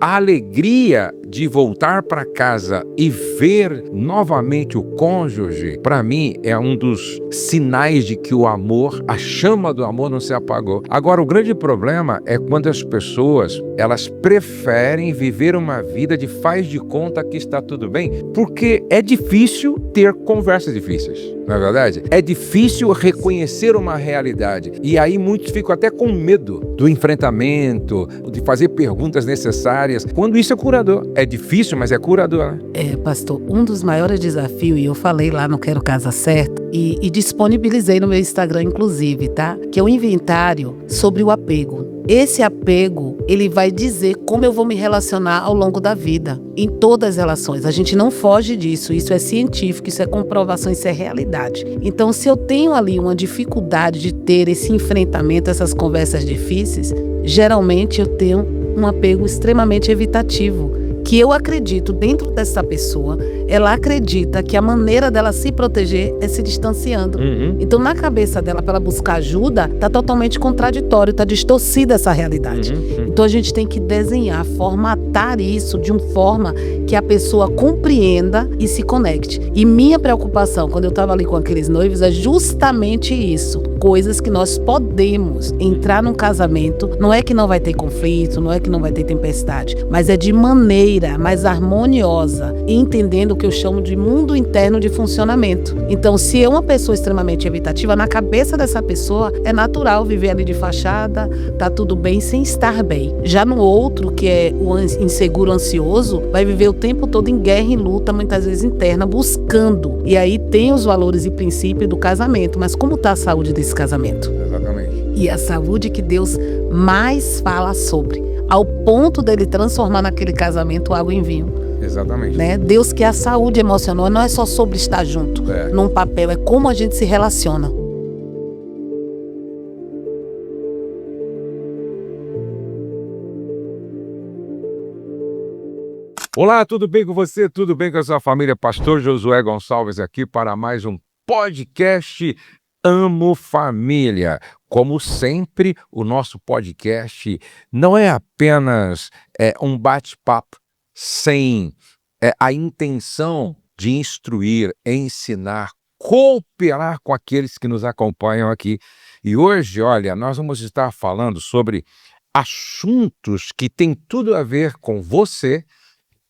a alegria de voltar para casa e ver novamente o cônjuge, para mim, é um dos sinais de que o amor, a chama do amor não se apagou. Agora, o grande problema é quando as pessoas, elas preferem viver uma vida de faz de conta que está tudo bem, porque é difícil ter conversas difíceis, não é verdade? É difícil reconhecer uma realidade. E aí muitos ficam até com medo do enfrentamento, de fazer perguntas necessárias, quando isso é curador. É difícil, mas é curador, né? Pastor, um dos maiores desafios, e eu falei lá no Quero Casa Certa, e disponibilizei no meu Instagram, inclusive, tá? Que é o inventário sobre o apego. Esse apego, ele vai dizer como eu vou me relacionar ao longo da vida, em todas as relações. A gente não foge disso, isso é científico, isso é comprovação, isso é realidade. Então, se eu tenho ali uma dificuldade de ter esse enfrentamento, essas conversas difíceis, geralmente eu tenho um apego extremamente evitativo, que eu acredito dentro dessa pessoa, ela acredita que a maneira dela se proteger é se distanciando. Então, na cabeça dela, para ela buscar ajuda, está totalmente contraditório, está distorcida essa realidade. Então, a gente tem que desenhar, formatar isso de uma forma que a pessoa compreenda e se conecte. E minha preocupação, quando eu estava ali com aqueles noivos, é justamente isso. Coisas que nós podemos entrar num casamento, não é que não vai ter conflito, não é que não vai ter tempestade, mas é de maneira mais harmoniosa, entendendo o que eu chamo de mundo interno de funcionamento. Então, se é uma pessoa extremamente evitativa, na cabeça dessa pessoa é natural viver ali de fachada, tá tudo bem sem estar bem. Já no outro, que é o inseguro ansioso, vai viver o tempo todo em guerra e luta, muitas vezes interna, buscando. E aí tem os valores e princípios do casamento, mas como está a saúde desse casamento? Exatamente. E a saúde que Deus mais fala sobre, ao ponto dele transformar naquele casamento água em vinho. Exatamente. Né? Deus quer a saúde emocional, não é só sobre estar junto, num papel, é como a gente se relaciona. Olá, tudo bem com você? Tudo bem com a sua família? Pastor Josué Gonçalves aqui para mais um podcast Amo Família. Como sempre, o nosso podcast não é apenas um bate-papo sem a intenção de instruir, ensinar, cooperar com aqueles que nos acompanham aqui. E hoje, olha, nós vamos estar falando sobre assuntos que têm tudo a ver com você,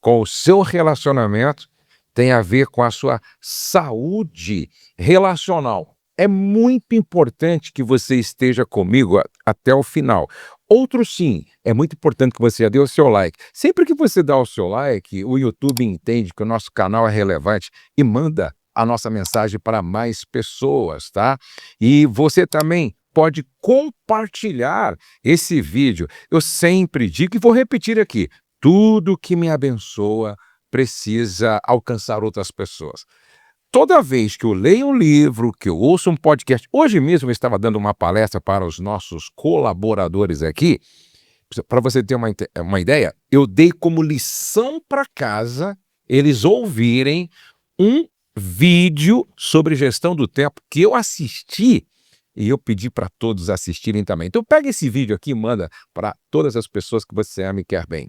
com o seu relacionamento, tem a ver com a sua saúde relacional. É muito importante que você esteja comigo até o final. Outro sim, é muito importante que você dê o seu like. Sempre que você dá o seu like, o YouTube entende que o nosso canal é relevante e manda a nossa mensagem para mais pessoas, tá? E você também pode compartilhar esse vídeo. Eu sempre digo e vou repetir aqui, tudo que me abençoa precisa alcançar outras pessoas. Toda vez que eu leio um livro, que eu ouço um podcast, hoje mesmo eu estava dando uma palestra para os nossos colaboradores aqui, para você ter uma ideia, eu dei como lição para casa eles ouvirem um vídeo sobre gestão do tempo que eu assisti e eu pedi para todos assistirem também. Então pega esse vídeo aqui e manda para todas as pessoas que você ama e quer bem.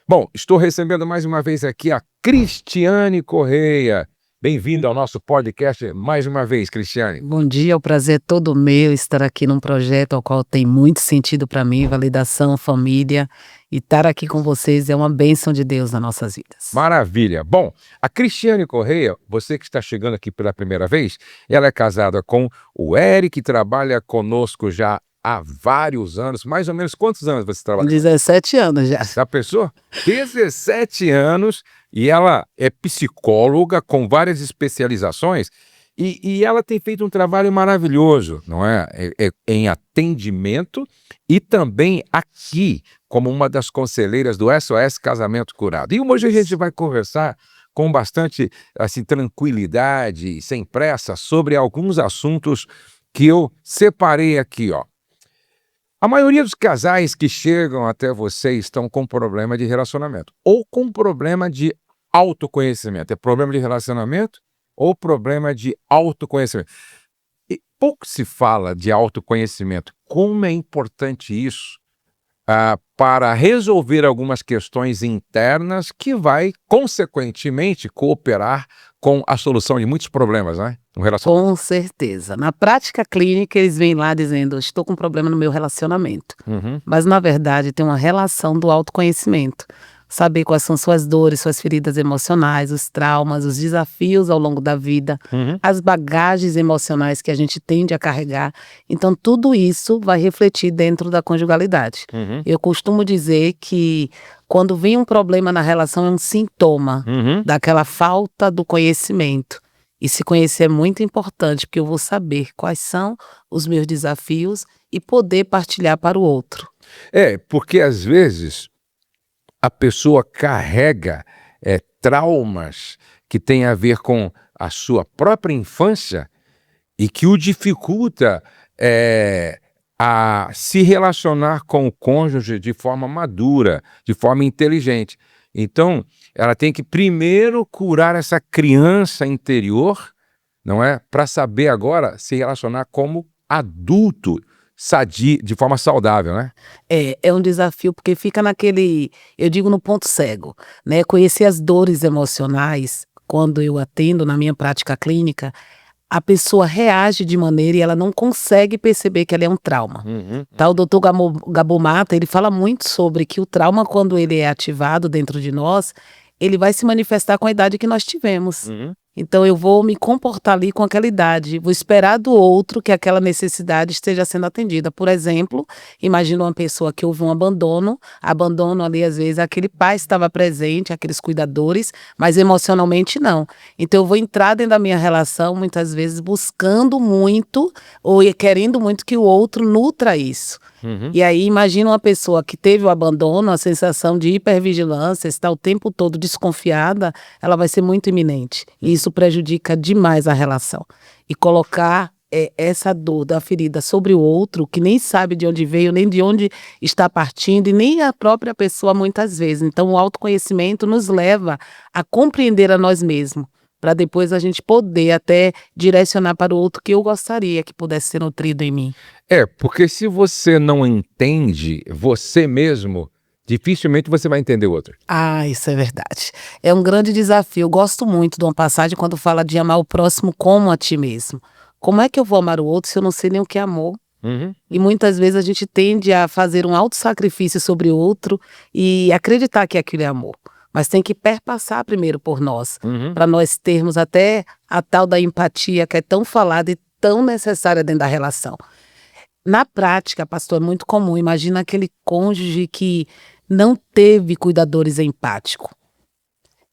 Bom, estou recebendo mais uma vez aqui a Cristiane Correia. Bem-vinda ao nosso podcast mais uma vez, Cristiane. Bom dia, o prazer é todo meu estar aqui num projeto ao qual tem muito sentido para mim, validação, família, e estar aqui com vocês é uma bênção de Deus nas nossas vidas. Maravilha. Bom, a Cristiane Correia, você que está chegando aqui pela primeira vez, ela é casada com o Eric, que trabalha conosco já há vários anos. Mais ou menos quantos anos você trabalha? 17 anos já. Já pensou? 17 anos e ela é psicóloga com várias especializações e ela tem feito um trabalho maravilhoso, não é? Em atendimento e também aqui como uma das conselheiras do SOS Casamento Curado. E hoje a gente vai conversar com bastante assim, tranquilidade e sem pressa sobre alguns assuntos que eu separei aqui, ó. A maioria dos casais que chegam até você estão com problema de relacionamento ou com problema de autoconhecimento. É problema de relacionamento ou problema de autoconhecimento. E pouco se fala de autoconhecimento. Como é importante isso para resolver algumas questões internas que vai, consequentemente, cooperar com a solução de muitos problemas, né? No relacionamento. Com certeza. Na prática clínica, eles vêm lá dizendo: estou com um problema no meu relacionamento. Uhum, Mas, na verdade, tem uma relação do autoconhecimento. Saber quais são suas dores, suas feridas emocionais, os traumas, os desafios ao longo da vida, uhum, as bagagens emocionais que a gente tende a carregar. Então, tudo isso vai refletir dentro da conjugalidade. uhum, Eu costumo dizer que quando vem um problema na relação é um sintoma uhum. daquela falta do conhecimento. E se conhecer é muito importante, porque eu vou saber quais são os meus desafios e poder partilhar para o outro. Porque às vezes a pessoa carrega traumas que têm a ver com a sua própria infância e que o dificulta a se relacionar com o cônjuge de forma madura, de forma inteligente. Então, ela tem que primeiro curar essa criança interior, não é? Para saber agora se relacionar como adulto, sadio, de forma saudável, né? É um desafio, porque fica naquele, eu digo, no ponto cego, né? Conhecer as dores emocionais, quando eu atendo na minha prática clínica, a pessoa reage de maneira e ela não consegue perceber que ela é um trauma. Uhum, Tá, o doutor Gabor Mata, ele fala muito sobre que o trauma, quando ele é ativado dentro de nós, ele vai se manifestar com a idade que nós tivemos. uhum. Então eu vou me comportar ali com aquela idade, vou esperar do outro que aquela necessidade esteja sendo atendida. Por exemplo, imagina uma pessoa que houve um abandono ali às vezes aquele pai estava presente, aqueles cuidadores, mas emocionalmente não. Então eu vou entrar dentro da minha relação muitas vezes buscando muito ou querendo muito que o outro nutra isso. Uhum. E aí imagina uma pessoa que teve o abandono, a sensação de hipervigilância, está o tempo todo desconfiada, ela vai ser muito iminente. E isso prejudica demais a relação. E colocar essa dor da ferida sobre o outro, que nem sabe de onde veio, nem de onde está partindo, e nem a própria pessoa muitas vezes. Então o autoconhecimento nos leva a compreender a nós mesmos, para depois a gente poder até direcionar para o outro que eu gostaria que pudesse ser nutrido em mim. Porque se você não entende você mesmo, dificilmente você vai entender o outro. Ah, isso é verdade. É um grande desafio. Eu gosto muito de uma passagem quando fala de amar o próximo como a ti mesmo. Como é que eu vou amar o outro se eu não sei nem o que é amor? Uhum. E muitas vezes a gente tende a fazer um autossacrifício sobre o outro e acreditar que aquilo é amor. Mas tem que perpassar primeiro por nós, Uhum. para nós termos até a tal da empatia que é tão falada e tão necessária dentro da relação. Na prática, pastor, é muito comum. Imagina aquele cônjuge que não teve cuidadores empáticos.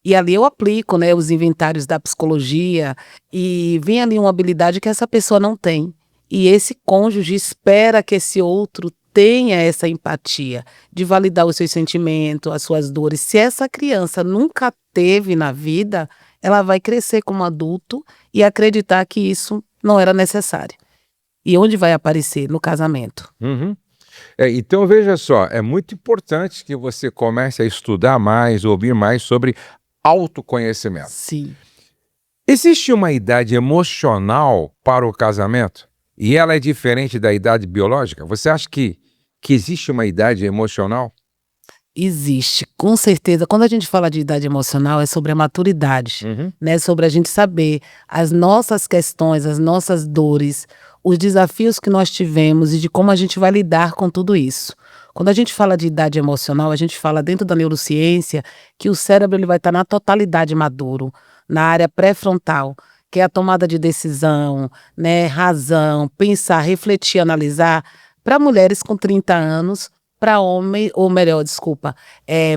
E ali eu aplico, né, os inventários da psicologia e vem ali uma habilidade que essa pessoa não tem. E esse cônjuge espera que esse outro tenha essa empatia de validar os seus sentimentos, as suas dores. Se essa criança nunca teve na vida, ela vai crescer como adulto e acreditar que isso não era necessário. E onde vai aparecer? No casamento. Uhum. Então veja só, é muito importante que você comece a estudar mais, ouvir mais sobre autoconhecimento. Sim. Existe uma idade emocional para o casamento? E ela é diferente da idade biológica? Você acha que existe uma idade emocional? Existe, com certeza. Quando a gente fala de idade emocional, é sobre a maturidade, Uhum. né? Sobre a gente saber as nossas questões, as nossas dores, os desafios que nós tivemos e de como a gente vai lidar com tudo isso. Quando a gente fala de idade emocional, a gente fala dentro da neurociência que o cérebro ele vai estar na totalidade maduro, na área pré-frontal, que é a tomada de decisão, né? Razão, pensar, refletir, analisar. Para mulheres com 30 anos, para homem, ou melhor, desculpa,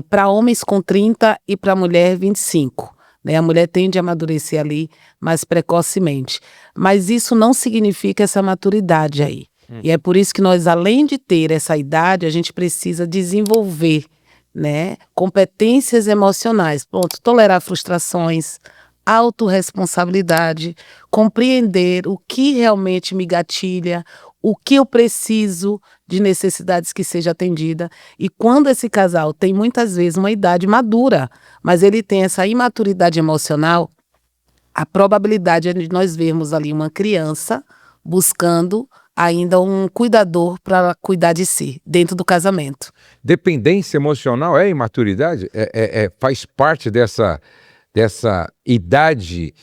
para homens com 30 e para mulher 25. Né? A mulher tende a amadurecer ali mais precocemente. Mas isso não significa essa maturidade aí. E é por isso que nós, além de ter essa idade, a gente precisa desenvolver, né, competências emocionais. Pronto, tolerar frustrações, autorresponsabilidade, compreender o que realmente me gatilha, o que eu preciso de necessidades que seja atendida. E quando esse casal tem muitas vezes uma idade madura, mas ele tem essa imaturidade emocional, a probabilidade é de nós vermos ali uma criança buscando ainda um cuidador para cuidar de si, dentro do casamento. Dependência emocional é imaturidade? Faz parte dessa idade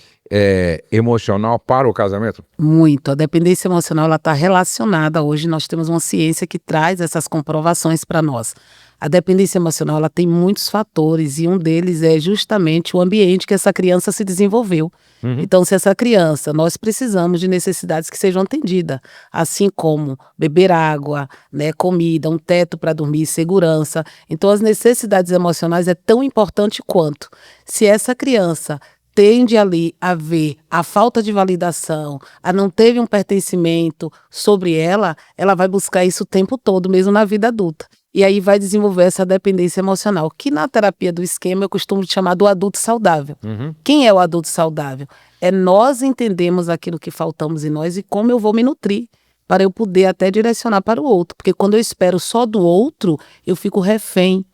emocional para o casamento? Muito. A dependência emocional ela está relacionada. Hoje nós temos uma ciência que traz essas comprovações para nós. A dependência emocional ela tem muitos fatores e um deles é justamente o ambiente que essa criança se desenvolveu. Então, se essa criança, nós precisamos de necessidades que sejam atendidas, assim como beber água, né, comida, um teto para dormir, segurança. Então, as necessidades emocionais é tão importante quanto. Se essa criança tende ali a ver a falta de validação, a não ter um pertencimento sobre ela, ela vai buscar isso o tempo todo, mesmo na vida adulta. E aí vai desenvolver essa dependência emocional, que na terapia do esquema eu costumo chamar do adulto saudável. Quem é o adulto saudável? É nós entendermos aquilo que faltamos em nós e como eu vou me nutrir, para eu poder até direcionar para o outro. Porque quando eu espero só do outro, eu fico refém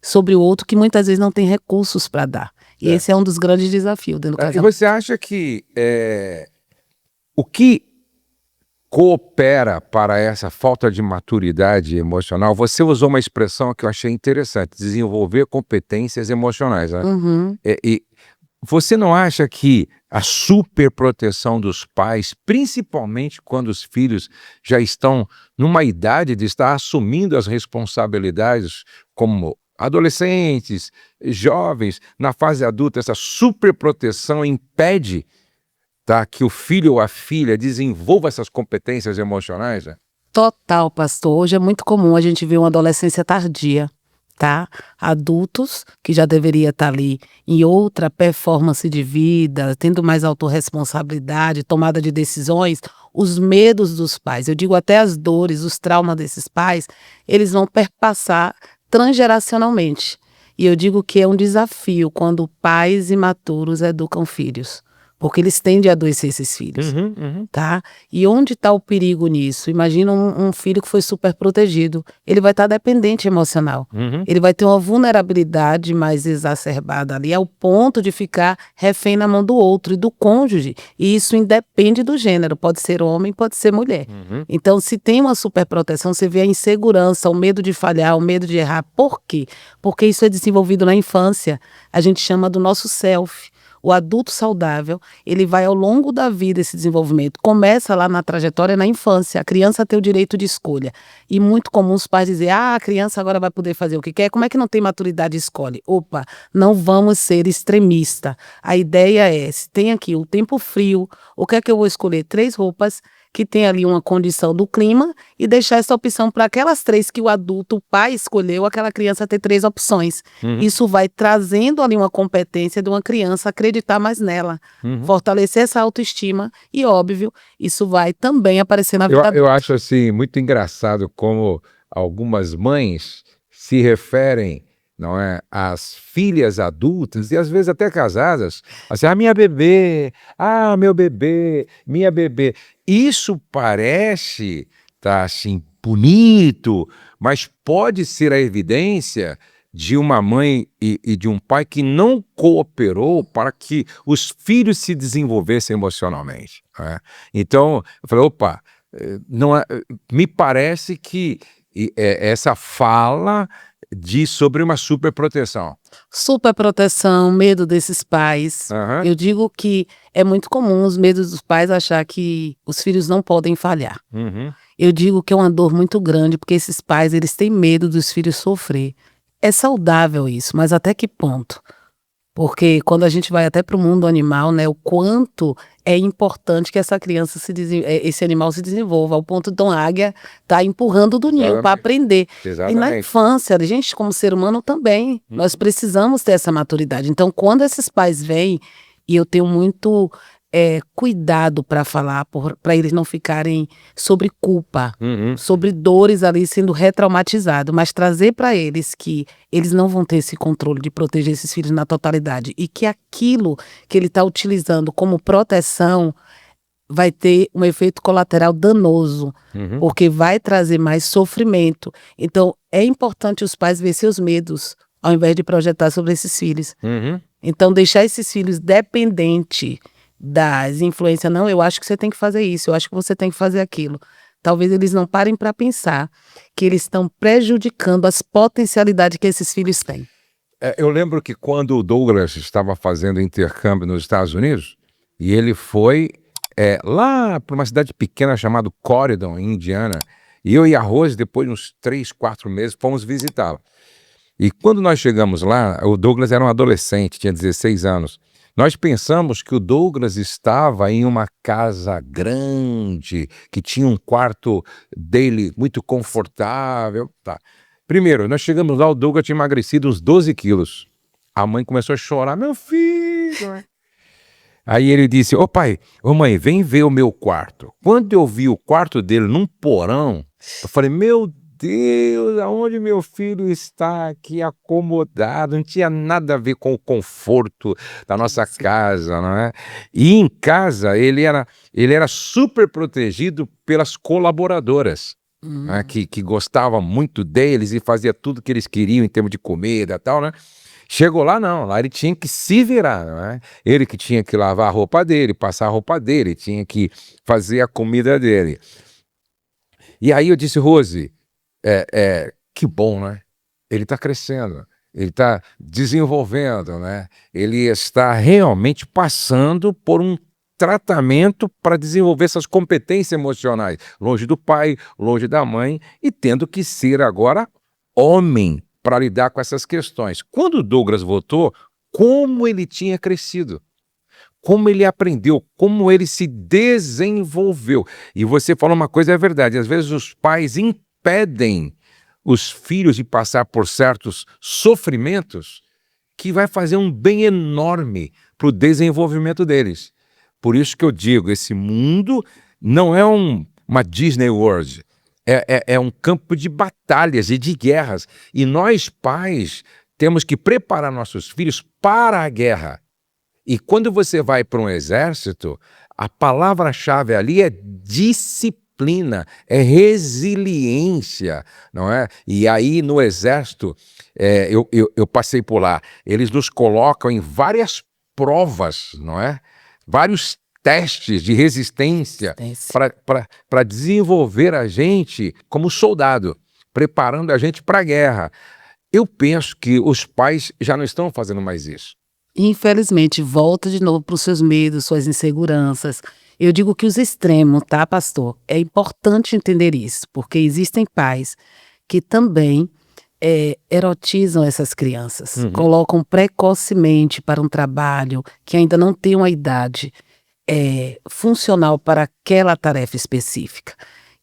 sobre o outro que muitas vezes não tem recursos para dar. E esse é um dos grandes desafios dentro do E casamento. você acha que o que coopera para essa falta de maturidade emocional? Você usou uma expressão que eu achei interessante, desenvolver competências emocionais, né? E você não acha que a superproteção dos pais, principalmente quando os filhos já estão numa idade de estar assumindo as responsabilidades como adolescentes, jovens, na fase adulta, essa superproteção impede, tá, que o filho ou a filha desenvolva essas competências emocionais? Né? Total, pastor. Hoje é muito comum a gente ver uma adolescência tardia, tá? Adultos que já deveria estar ali em outra performance de vida, tendo mais autorresponsabilidade, tomada de decisões, os medos dos pais, eu digo até as dores, os traumas desses pais, eles vão perpassar transgeracionalmente. E eu digo que é um desafio quando pais imaturos educam filhos. Porque eles tendem a adoecer esses filhos, tá? E onde está o perigo nisso? Imagina um filho que foi super protegido. Ele vai estar dependente emocional. Ele vai ter uma vulnerabilidade mais exacerbada ali, ao ponto de ficar refém na mão do outro e do cônjuge. E isso independe do gênero. Pode ser homem, pode ser mulher. Então, se tem uma superproteção, você vê a insegurança, o medo de falhar, o medo de errar. Por quê? Porque isso é desenvolvido na infância. A gente chama do nosso self. O adulto saudável, ele vai ao longo da vida esse desenvolvimento. Começa lá na trajetória, na infância. A criança tem o direito de escolha. E muito comum os pais dizem, a criança agora vai poder fazer o que quer. Como é que não tem maturidade e escolhe? Opa, não vamos ser extremistas. A ideia é, se tem aqui o tempo frio, o que é que eu vou escolher? 3 roupas que tem ali uma condição do clima e deixar essa opção para aquelas 3 que o adulto, o pai escolheu, aquela criança ter 3 opções. Isso vai trazendo ali uma competência de uma criança acreditar mais nela, fortalecer essa autoestima e, óbvio, isso vai também aparecer na vida adulta. Eu acho assim muito engraçado como algumas mães se referem, não é, às filhas adultas e às vezes até casadas, assim, minha bebê, meu bebê, minha bebê. Isso parece, tá, assim, bonito, mas pode ser a evidência de uma mãe e de um pai que não cooperou para que os filhos se desenvolvessem emocionalmente. Né? Então, eu falei, opa, não é, me parece que essa fala diz sobre uma superproteção. Superproteção, medo desses pais. Eu digo que é muito comum os medos dos pais achar que os filhos não podem falhar. Eu digo que é uma dor muito grande, porque esses pais, eles têm medo dos filhos sofrer. É saudável isso, mas até que ponto? Porque quando a gente vai até para o mundo animal, né, o quanto é importante que essa criança esse animal se desenvolva, ao ponto de uma águia tá empurrando do ninho para aprender. Exatamente. E na infância, a gente como ser humano também, nós precisamos ter essa maturidade. Então, quando esses pais vêm, e eu tenho muito cuidado para falar, para eles não ficarem sobre culpa, sobre dores ali sendo retraumatizados, mas trazer para eles que eles não vão ter esse controle de proteger esses filhos na totalidade e que aquilo que ele está utilizando como proteção vai ter um efeito colateral danoso, porque vai trazer mais sofrimento. Então, é importante os pais ver seus medos, ao invés de projetar sobre esses filhos. Então, deixar esses filhos dependentes das influências, não, eu acho que você tem que fazer isso, eu acho que você tem que fazer aquilo. talvez eles não parem para pensar que eles estão prejudicando as potencialidades que esses filhos têm. Eu lembro que quando o Douglas estava fazendo intercâmbio nos Estados Unidos, e ele foi lá para uma cidade pequena chamada Corydon, em Indiana, e eu e a Rose, depois de uns 3, 4 meses, fomos visitá-la. E quando nós chegamos lá, o Douglas era um adolescente, tinha 16 anos. Nós pensamos que o Douglas estava em uma casa grande, que tinha um quarto dele muito confortável. Tá. Primeiro, nós chegamos lá, o Douglas tinha emagrecido uns 12 quilos. A mãe começou a chorar, meu filho. Aí ele disse, ô pai, ô mãe, vem ver o meu quarto. Quando eu vi o quarto dele num porão, eu falei, meu Deus, aonde meu filho está aqui acomodado? Não tinha nada a ver com o conforto da nossa casa, não é? E em casa ele era super protegido pelas colaboradoras, né? Que gostavam muito deles e fazia tudo que eles queriam em termos de comida e tal, né? Chegou lá não, lá ele tinha que se virar, não é? Ele que tinha que lavar a roupa dele, passar a roupa dele, tinha que fazer a comida dele. E aí eu disse, Rose, que bom, né? Ele está crescendo, ele está desenvolvendo, né? Ele está realmente passando por um tratamento para desenvolver essas competências emocionais, longe do pai, longe da mãe, e tendo que ser agora homem para lidar com essas questões. Quando o Douglas voltou, como ele tinha crescido, como ele aprendeu, como ele se desenvolveu. E você falou uma coisa, é verdade, às vezes os pais impedem os filhos de passar por certos sofrimentos que vai fazer um bem enorme para o desenvolvimento deles. Por isso que eu digo, esse mundo não é uma Disney World, é um campo de batalhas e de guerras. E nós, pais, temos que preparar nossos filhos para a guerra. E quando você vai para um exército, a palavra-chave ali é disciplina, é resiliência, não é? E aí no exército, eu passei por lá, eles nos colocam em várias provas, não é? Vários testes de resistência para desenvolver a gente como soldado, preparando a gente para a guerra. Eu penso que os pais já não estão fazendo mais isso. Infelizmente, volta de novo para os seus medos, suas inseguranças. Eu digo que os extremos, tá, pastor? É importante entender isso, porque existem pais que também erotizam essas crianças, colocam precocemente para um trabalho que ainda não tem uma idade funcional para aquela tarefa específica.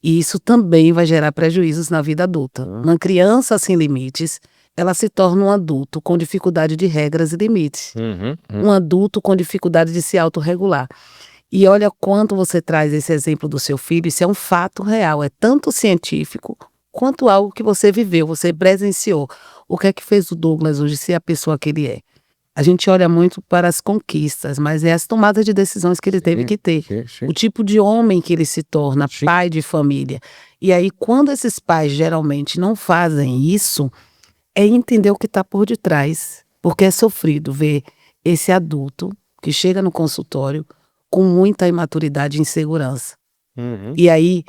E isso também vai gerar prejuízos na vida adulta. Uma criança sem limites, ela se torna um adulto com dificuldade de regras e limites. Um adulto com dificuldade de se autorregular. E olha quanto você traz esse exemplo do seu filho, isso é um fato real, é tanto científico quanto algo que você viveu, você presenciou. O que é que fez o Douglas hoje ser a pessoa que ele é? A gente olha muito para as conquistas, mas é as tomadas de decisões que ele teve que ter. Sim. O tipo de homem que ele se torna, pai de família. E aí, quando esses pais geralmente não fazem isso, é entender o que está por detrás. Porque é sofrido ver esse adulto que chega no consultório com muita imaturidade e insegurança. E aí,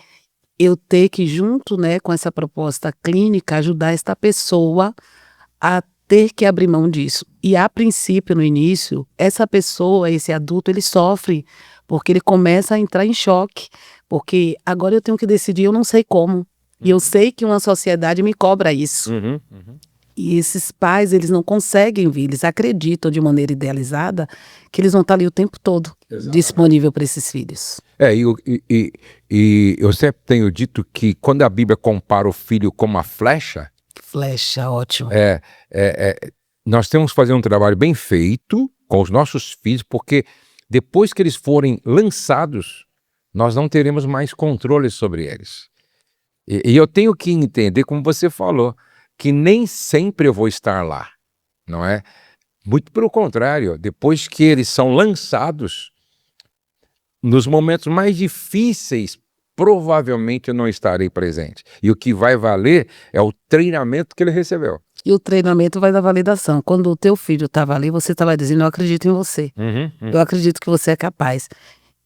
eu ter que, junto, né, com essa proposta clínica, ajudar esta pessoa a ter que abrir mão disso. E a princípio, no início, essa pessoa, esse adulto, ele sofre, porque ele começa a entrar em choque, porque agora eu tenho que decidir, eu não sei como. E eu sei que uma sociedade me cobra isso. E esses pais, eles não conseguem vir, eles acreditam de maneira idealizada que eles vão estar ali o tempo todo disponível para esses filhos. E eu sempre tenho dito que quando a Bíblia compara o filho com uma flecha, ótimo. Nós temos que fazer um trabalho bem feito com os nossos filhos, porque depois que eles forem lançados, nós não teremos mais controle sobre eles. E eu tenho que entender, como você falou, que nem sempre eu vou estar lá, não é? Muito pelo contrário, depois que eles são lançados, nos momentos mais difíceis, provavelmente eu não estarei presente. E o que vai valer é o treinamento que ele recebeu. E o treinamento vai dar validação. Quando o teu filho estava ali, você estava dizendo, eu acredito em você. Eu acredito que você é capaz.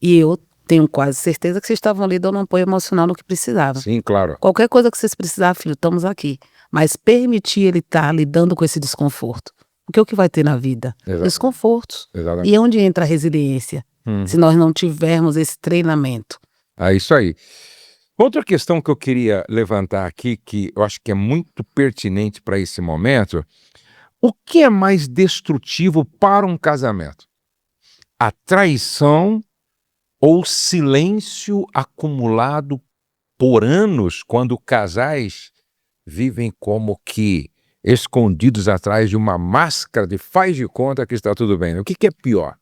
E eu tenho quase certeza que vocês estavam ali dando um apoio emocional no que precisava. Sim, claro. Qualquer coisa que vocês precisarem, filho, estamos aqui. Mas permitir ele estar lidando com esse desconforto. Porque o que vai ter na vida? Exato. Desconfortos. Exatamente. E é onde entra a resiliência, se nós não tivermos esse treinamento. É isso aí. Outra questão que eu queria levantar aqui, que eu acho que é muito pertinente para esse momento, o que é mais destrutivo para um casamento? A traição ou silêncio acumulado por anos, quando casais vivem como que escondidos atrás de uma máscara de faz de conta que está tudo bem? O que é pior?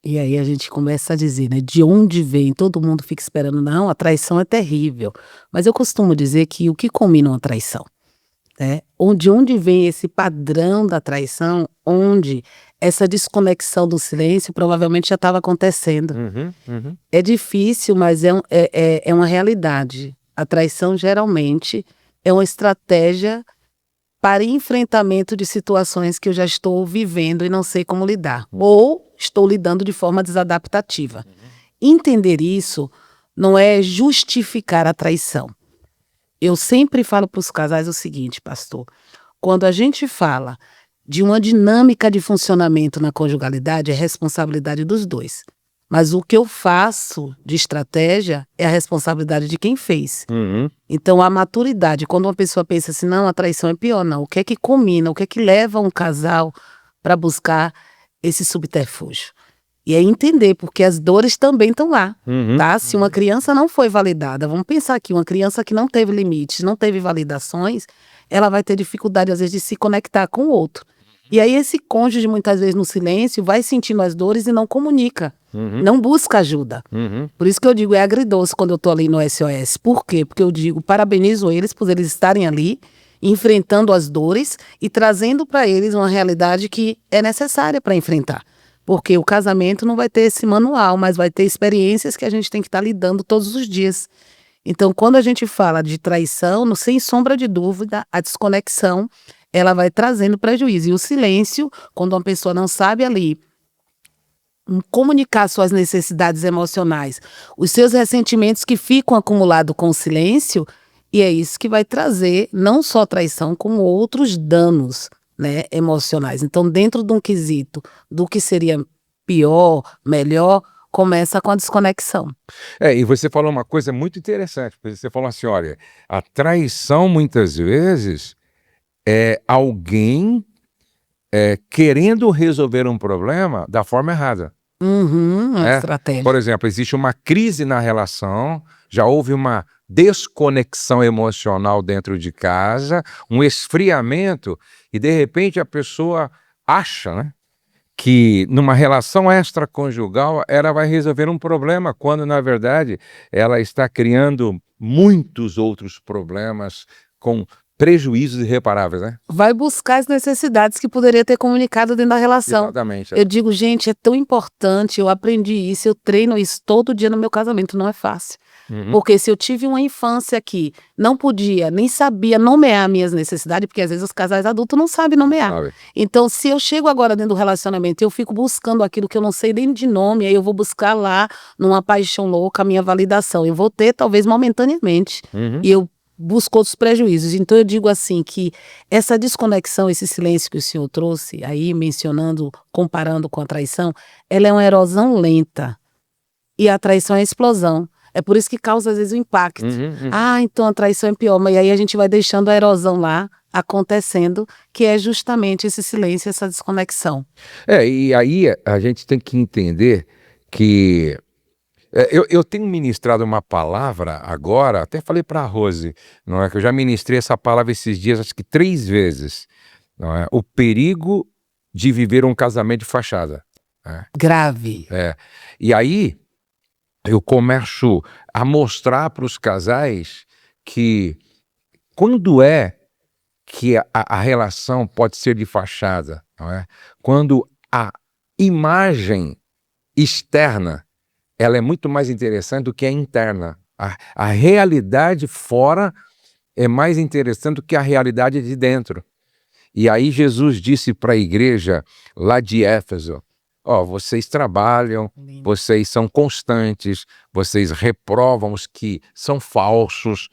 E aí a gente começa a dizer, né, de onde vem, todo mundo fica esperando, não, a traição é terrível. Mas eu costumo dizer que o que combina uma traição? Né? De onde vem esse padrão da traição, onde essa desconexão do silêncio provavelmente já estava acontecendo. É difícil, mas é uma realidade. A traição geralmente é uma estratégia para enfrentamento de situações que eu já estou vivendo e não sei como lidar. Ou estou lidando de forma desadaptativa. Entender isso não é justificar a traição. Eu sempre falo para os casais o seguinte, pastor, quando a gente fala de uma dinâmica de funcionamento na conjugalidade, é responsabilidade dos dois. Mas o que eu faço de estratégia é a responsabilidade de quem fez. Então, a maturidade, quando uma pessoa pensa assim, não, a traição é pior, não. O que é que combina, o que é que leva um casal para buscar esse subterfúgio? E é entender, porque as dores também estão lá, tá? Se uma criança não foi validada, vamos pensar aqui, uma criança que não teve limites, não teve validações, ela vai ter dificuldade, às vezes, de se conectar com o outro. E aí esse cônjuge, muitas vezes, no silêncio, vai sentindo as dores e não comunica, não busca ajuda. Por isso que eu digo, é agridoce quando eu tô ali no SOS. Por quê? Porque eu digo, parabenizo eles por eles estarem ali, enfrentando as dores e trazendo para eles uma realidade que é necessária para enfrentar. Porque o casamento não vai ter esse manual, mas vai ter experiências que a gente tem que estar lidando todos os dias. Então, quando a gente fala de traição, sem sombra de dúvida, a desconexão, ela vai trazendo prejuízo. E o silêncio, quando uma pessoa não sabe ali comunicar suas necessidades emocionais, os seus ressentimentos que ficam acumulados com o silêncio, e é isso que vai trazer não só traição, como outros danos, né, emocionais. Então, dentro de um quesito do que seria pior, melhor, começa com a desconexão. E você falou uma coisa muito interessante. Você falou assim, olha, a traição muitas vezes é alguém querendo resolver um problema da forma errada. Uma estratégia. Por exemplo, existe uma crise na relação, já houve uma desconexão emocional dentro de casa, um esfriamento, e de repente a pessoa acha, né, que numa relação extraconjugal ela vai resolver um problema, quando na verdade ela está criando muitos outros problemas com prejuízos irreparáveis, né? Vai buscar as necessidades que poderia ter comunicado dentro da relação. Exatamente. Eu digo, gente, é tão importante, eu aprendi isso, eu treino isso todo dia no meu casamento, não é fácil. Porque se eu tive uma infância que não podia, nem sabia nomear minhas necessidades, porque às vezes os casais adultos não sabem nomear. Sabe. Então, se eu chego agora dentro do relacionamento, eu fico buscando aquilo que eu não sei nem de nome, aí eu vou buscar lá, numa paixão louca, a minha validação. Eu vou ter, talvez, momentaneamente. E eu busco outros prejuízos. Então, eu digo assim, que essa desconexão, esse silêncio que o senhor trouxe, aí mencionando, comparando com a traição, ela é uma erosão lenta. E a traição é a explosão. É por isso que causa, às vezes, o impacto. Então a traição é pior. Mas aí a gente vai deixando a erosão lá acontecendo, que é justamente esse silêncio, essa desconexão. E aí a gente tem que entender que... Eu tenho ministrado uma palavra agora, até falei para a Rose, não é, que eu já ministrei essa palavra esses dias, acho que 3 vezes. Não é? O perigo de viver um casamento de fachada. Grave. E aí... eu começo a mostrar para os casais que quando é que a relação pode ser de fachada, não é? Quando a imagem externa ela é muito mais interessante do que a interna. A realidade fora é mais interessante do que a realidade de dentro. E aí Jesus disse para a igreja lá de Éfeso, Ó, vocês trabalham, Lindo. vocês são constantes, vocês reprovam os que são falsos.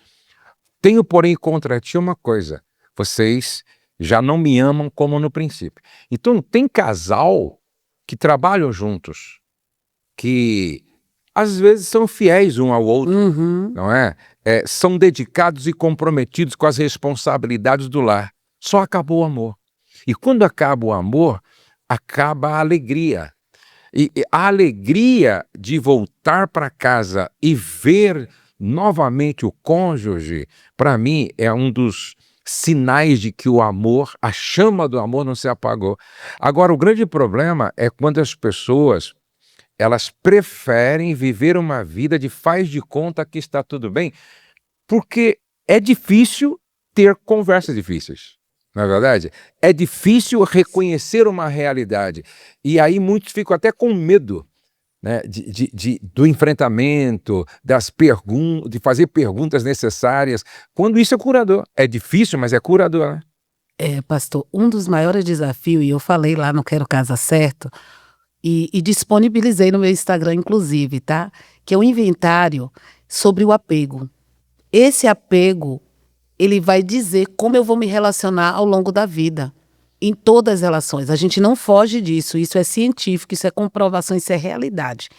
Tenho, porém, contra ti uma coisa: vocês já não me amam como no princípio. Então, tem casal que trabalham juntos, que às vezes são fiéis um ao outro, Uhum. não é? São dedicados e comprometidos com as responsabilidades do lar. Só acabou o amor. E quando acaba o amor, acaba a alegria. E a alegria de voltar para casa e ver novamente o cônjuge, para mim, é um dos sinais de que o amor, a chama do amor não se apagou. Agora, o grande problema é quando as pessoas, elas preferem viver uma vida de faz de conta que está tudo bem, porque é difícil ter conversas difíceis. Não é verdade? É difícil reconhecer uma realidade. E aí muitos ficam até com medo, né, do enfrentamento, de fazer perguntas necessárias, quando isso é curador. É difícil, mas é curador, né? Pastor, um dos maiores desafios, e eu falei lá no Quero Casa Certo, e disponibilizei no meu Instagram, inclusive, tá? Que é um inventário sobre o apego. Esse apego, ele vai dizer como eu vou me relacionar ao longo da vida, em todas as relações. A gente não foge disso, isso é científico, isso é comprovação, isso é realidade.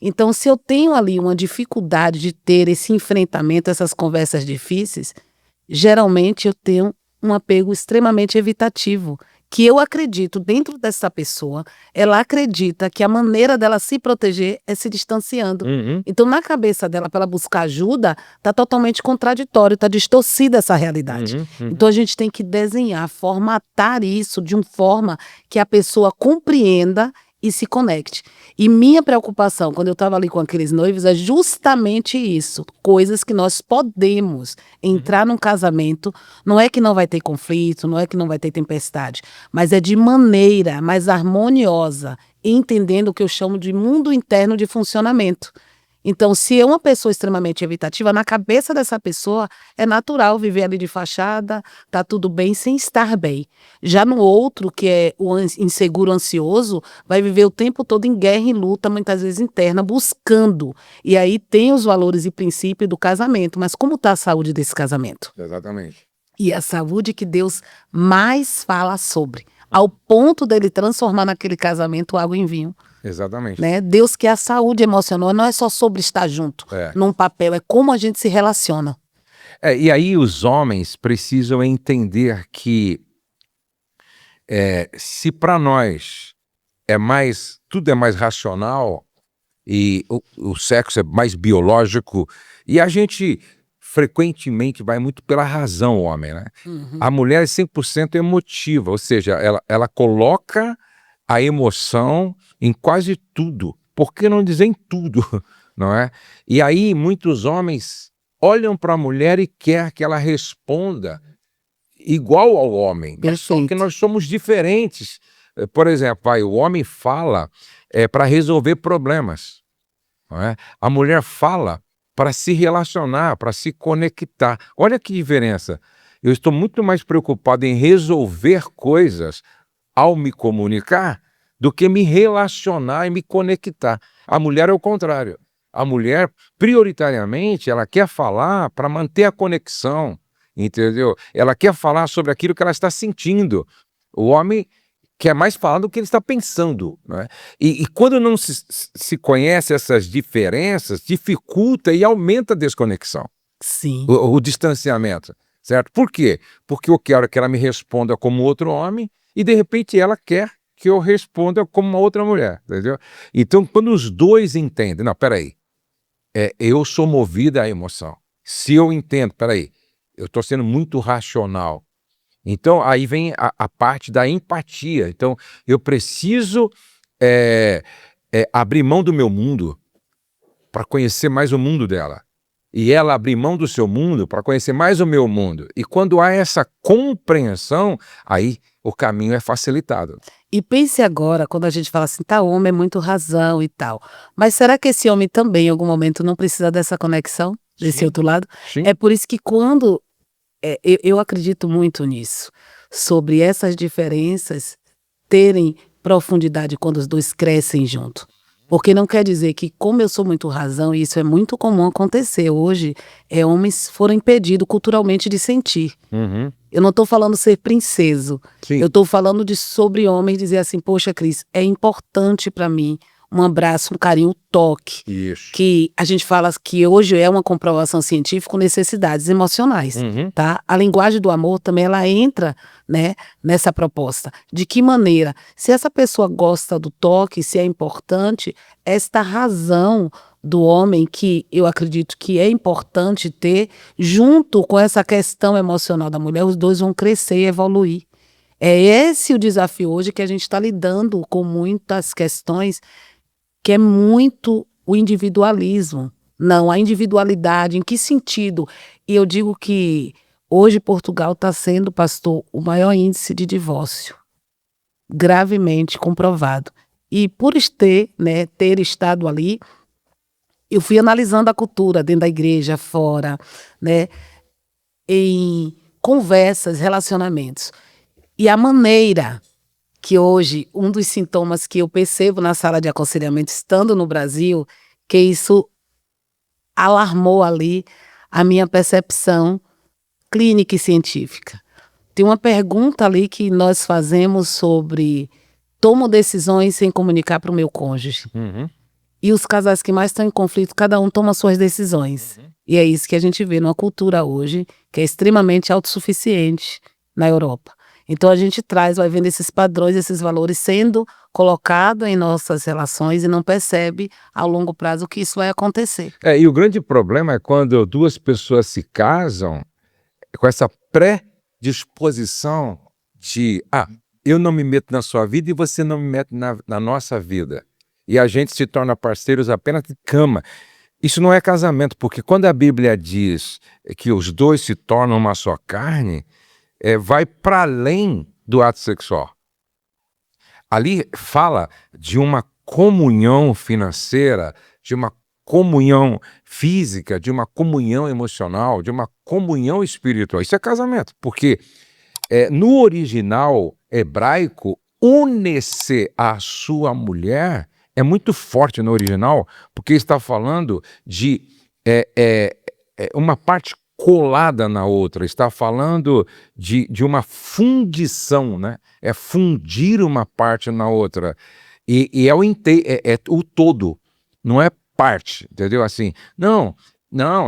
Então, se eu tenho ali uma dificuldade de ter esse enfrentamento, essas conversas difíceis, geralmente eu tenho um apego extremamente evitativo, que eu acredito dentro dessa pessoa, ela acredita que a maneira dela se proteger é se distanciando. Uhum. Então, na cabeça dela, para ela buscar ajuda, está totalmente contraditório, está distorcida essa realidade. Uhum. Então, a gente tem que desenhar, formatar isso de uma forma que a pessoa compreenda e se conecte. E minha preocupação, quando eu estava ali com aqueles noivos, é justamente isso. Coisas que nós podemos entrar num casamento, não é que não vai ter conflito, não é que não vai ter tempestade, mas é de maneira mais harmoniosa, entendendo o que eu chamo de mundo interno de funcionamento. Então, se é uma pessoa extremamente evitativa, na cabeça dessa pessoa é natural viver ali de fachada, tá tudo bem sem estar bem. Já no outro, que é o inseguro, ansioso, vai viver o tempo todo em guerra e luta, muitas vezes interna, buscando. E aí tem os valores e princípios do casamento, mas como está a saúde desse casamento? Exatamente. E a saúde que Deus mais fala sobre, ao ponto dele transformar naquele casamento água em vinho. Exatamente. Né? Deus quer a saúde emocional, não é só sobre estar junto num papel, é como a gente se relaciona. E aí os homens precisam entender que se para nós tudo é mais racional e o sexo é mais biológico, e a gente frequentemente vai muito pela razão, o homem, né? Uhum. A mulher é 100% emotiva, ou seja, ela coloca a emoção em quase tudo, por que não dizer em tudo, não é? E aí muitos homens olham para a mulher e quer que ela responda igual ao homem, mas só que Perfeito. nós somos diferentes. Por exemplo, o homem fala para resolver problemas, não é? A mulher fala para se relacionar, para se conectar. Olha que diferença. Eu estou muito mais preocupado em resolver coisas ao me comunicar do que me relacionar e me conectar. A mulher é o contrário. A mulher, prioritariamente, ela quer falar para manter a conexão, entendeu? Ela quer falar sobre aquilo que ela está sentindo. O homem quer mais falar do que ele está pensando, né? E quando não se conhece essas diferenças, dificulta e aumenta a desconexão, Sim. o distanciamento, certo? Por quê? Porque eu quero que ela me responda como outro homem e, de repente, ela quer que eu responda como uma outra mulher, entendeu? Então, quando os dois entendem, não, peraí, eu sou movida à emoção. Se eu entendo, peraí, eu estou sendo muito racional. Então, aí vem a parte da empatia. Então, eu preciso abrir mão do meu mundo para conhecer mais o mundo dela. E ela abrir mão do seu mundo para conhecer mais o meu mundo. E quando há essa compreensão, aí o caminho é facilitado. E pense agora, quando a gente fala assim, tá, o homem é muito razão e tal. Mas será que esse homem também, em algum momento, não precisa dessa conexão, desse Sim. outro lado? Sim. É por isso que quando... eu acredito muito nisso, sobre essas diferenças terem profundidade quando os dois crescem junto. Porque não quer dizer que, como eu sou muito razão, e isso é muito comum acontecer hoje, homens foram impedidos culturalmente de sentir. Uhum. Eu não estou falando ser princeso. Sim. Eu estou falando sobre homens dizer assim, poxa, Cris, é importante para mim um abraço, um carinho, um toque. Isso. Que a gente fala que hoje é uma comprovação científica com necessidades emocionais, tá? A linguagem do amor também ela entra, né, nessa proposta. De que maneira? Se essa pessoa gosta do toque, se é importante, esta razão do homem que eu acredito que é importante ter, junto com essa questão emocional da mulher, os dois vão crescer e evoluir. É esse o desafio hoje que a gente está lidando com muitas questões que é muito o individualismo. Não, a individualidade, em que sentido? E eu digo que hoje Portugal está sendo, pastor, o maior índice de divórcio, gravemente comprovado. E por ter estado ali, eu fui analisando a cultura dentro da igreja, fora, né, em conversas, relacionamentos. E a maneira que hoje, um dos sintomas que eu percebo na sala de aconselhamento, estando no Brasil, que isso alarmou ali a minha percepção clínica e científica. Tem uma pergunta ali que nós fazemos sobre tomo decisões sem comunicar para o meu cônjuge. E os casais que mais estão em conflito, cada um toma suas decisões. E é isso que a gente vê numa cultura hoje que é extremamente autossuficiente na Europa. Então a gente vai vendo esses padrões, esses valores sendo colocados em nossas relações e não percebe ao longo prazo que isso vai acontecer. E o grande problema é quando duas pessoas se casam com essa predisposição de eu não me meto na sua vida e você não me mete na nossa vida. E a gente se torna parceiros apenas de cama. Isso não é casamento, porque quando a Bíblia diz que os dois se tornam uma só carne, vai para além do ato sexual. Ali fala de uma comunhão financeira, de uma comunhão física, de uma comunhão emocional, de uma comunhão espiritual. Isso é casamento, porque no original hebraico, une-se a sua mulher é muito forte no original, porque está falando de uma parte colada na outra, está falando de uma fundição, né? É fundir uma parte na outra. E é o todo, não é parte, entendeu? Assim, não,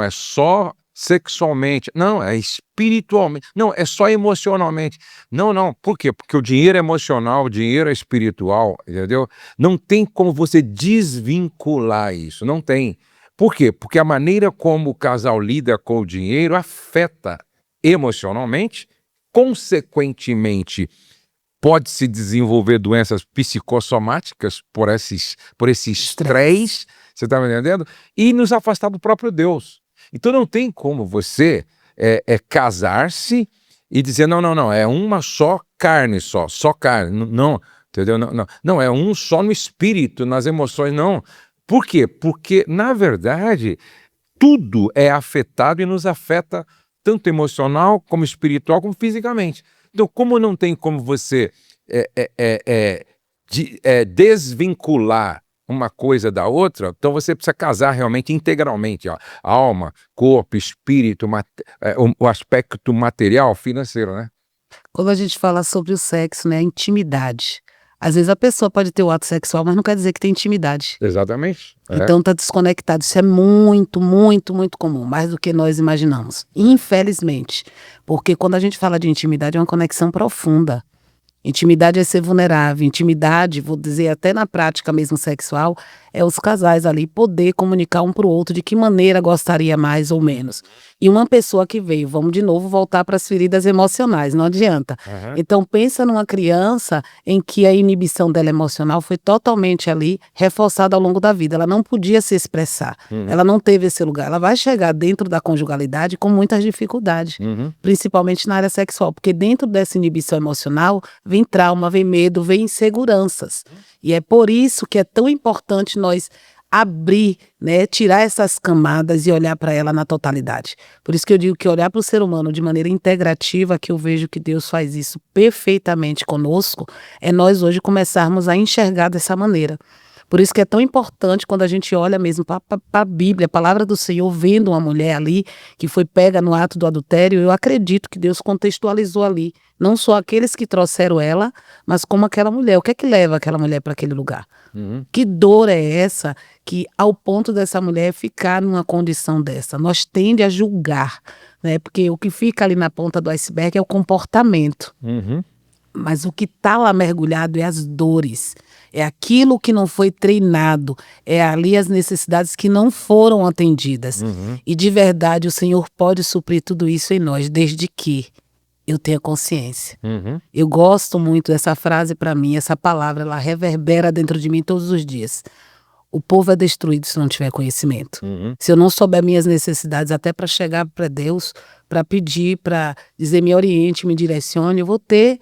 é só sexualmente, não, é espiritualmente, não, é só emocionalmente. Não, por quê? Porque o dinheiro é emocional, o dinheiro é espiritual, entendeu? Não tem como você desvincular isso, não tem. Por quê? Porque a maneira como o casal lida com o dinheiro afeta emocionalmente, consequentemente, pode-se desenvolver doenças psicossomáticas por esse estresse, você está me entendendo? E nos afastar do próprio Deus. Então não tem como você casar-se e dizer, não, é uma só carne, só carne, não, entendeu? Não, é um só no espírito, nas emoções, não. Por quê? Porque, na verdade, tudo é afetado e nos afeta tanto emocional, como espiritual, como fisicamente. Então, como não tem como você desvincular uma coisa da outra, então você precisa casar realmente integralmente, ó, alma, corpo, espírito, o aspecto material, financeiro, né? Quando a gente fala sobre o sexo, né, a intimidade. Às vezes a pessoa pode ter o ato sexual, mas não quer dizer que tem intimidade. Exatamente. Então está desconectado. Isso é muito, muito, muito comum, mais do que nós imaginamos. Infelizmente. Porque quando a gente fala de intimidade, é uma conexão profunda. Intimidade é ser vulnerável. Intimidade, vou dizer até na prática mesmo sexual, é os casais ali poder comunicar um para o outro de que maneira gostaria mais ou menos. E uma pessoa que veio, vamos de novo voltar para as feridas emocionais, não adianta. Então pensa numa criança em que a inibição dela emocional foi totalmente ali reforçada ao longo da vida. Ela não podia se expressar. Ela não teve esse lugar. Ela vai chegar dentro da conjugalidade com muitas dificuldades, principalmente na área sexual, porque dentro dessa inibição emocional vem trauma, vem medo, vem inseguranças. E é por isso que é tão importante nós abrir, né, tirar essas camadas e olhar para ela na totalidade. Por isso que eu digo que olhar para o ser humano de maneira integrativa, que eu vejo que Deus faz isso perfeitamente conosco, é nós hoje começarmos a enxergar dessa maneira. Por isso que é tão importante quando a gente olha mesmo para a Bíblia, a palavra do Senhor, vendo uma mulher ali que foi pega no ato do adultério, eu acredito que Deus contextualizou ali, não só aqueles que trouxeram ela, mas como aquela mulher. O que é que leva aquela mulher para aquele lugar? Que dor é essa que ao ponto dessa mulher ficar numa condição dessa? Nós tende a julgar, né? Porque o que fica ali na ponta do iceberg é o comportamento. Mas o que está lá mergulhado é as dores, é aquilo que não foi treinado, é ali as necessidades que não foram atendidas. E de verdade o Senhor pode suprir tudo isso em nós, desde que eu tenha consciência. Eu gosto muito dessa frase para mim, essa palavra, ela reverbera dentro de mim todos os dias. O povo é destruído se não tiver conhecimento. Se eu não souber minhas necessidades, até para chegar para Deus, para pedir, para dizer me oriente, me direcione, eu vou ter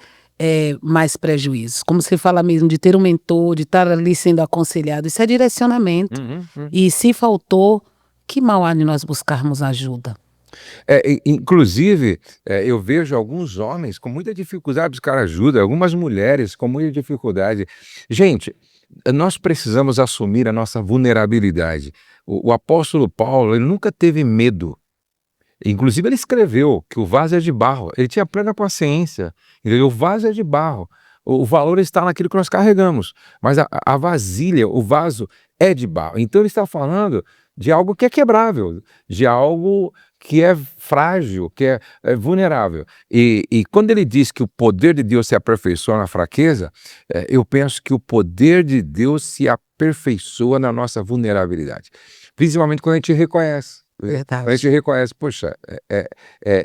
mais prejuízos. Como você fala mesmo, de ter um mentor, de estar ali sendo aconselhado, isso é direcionamento. E se faltou, que mal há de nós buscarmos ajuda? Inclusive, eu vejo alguns homens com muita dificuldade de buscar ajuda, algumas mulheres com muita dificuldade. Gente, nós precisamos assumir a nossa vulnerabilidade. O apóstolo Paulo, ele nunca teve medo. Inclusive, ele escreveu que o vaso é de barro. Ele tinha plena consciência. O vaso é de barro. O valor está naquilo que nós carregamos. Mas a vasilha, o vaso, é de barro. Então, ele está falando de algo que é quebrável, de algo que é frágil, que é vulnerável. E quando ele diz que o poder de Deus se aperfeiçoa na fraqueza, eu penso que o poder de Deus se aperfeiçoa na nossa vulnerabilidade. Principalmente quando a gente reconhece. Verdade. A gente reconhece, poxa,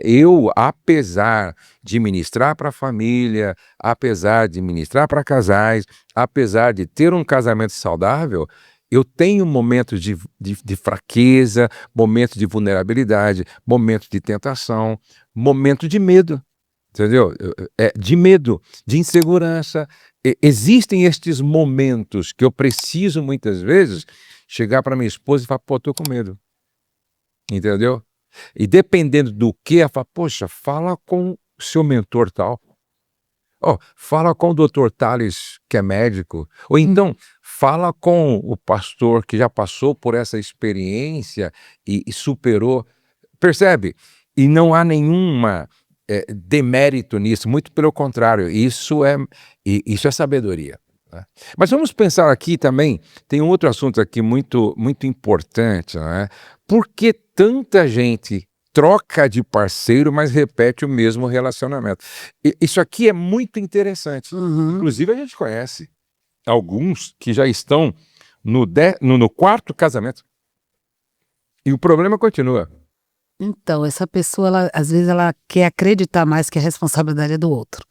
eu, apesar de ministrar para a família, apesar de ministrar para casais, apesar de ter um casamento saudável, eu tenho momentos de fraqueza, momentos de vulnerabilidade, momentos de tentação, momentos de medo, entendeu? De medo, de insegurança. Existem estes momentos que eu preciso, muitas vezes, chegar para minha esposa e falar, pô, estou com medo. Entendeu? E dependendo do que, ela fala, poxa, fala com o seu mentor tal. Fala com o doutor Tales, que é médico. Ou então, fala com o pastor que já passou por essa experiência e superou. Percebe? E não há nenhuma demérito nisso, muito pelo contrário, isso é sabedoria. Né? Mas vamos pensar aqui também, tem um outro assunto aqui muito, muito importante, né? Por que tanta gente troca de parceiro, mas repete o mesmo relacionamento? Isso aqui é muito interessante. Inclusive, a gente conhece alguns que já estão no 4º casamento. E o problema continua. Então, essa pessoa, às vezes, ela quer acreditar mais que a responsabilidade é do outro.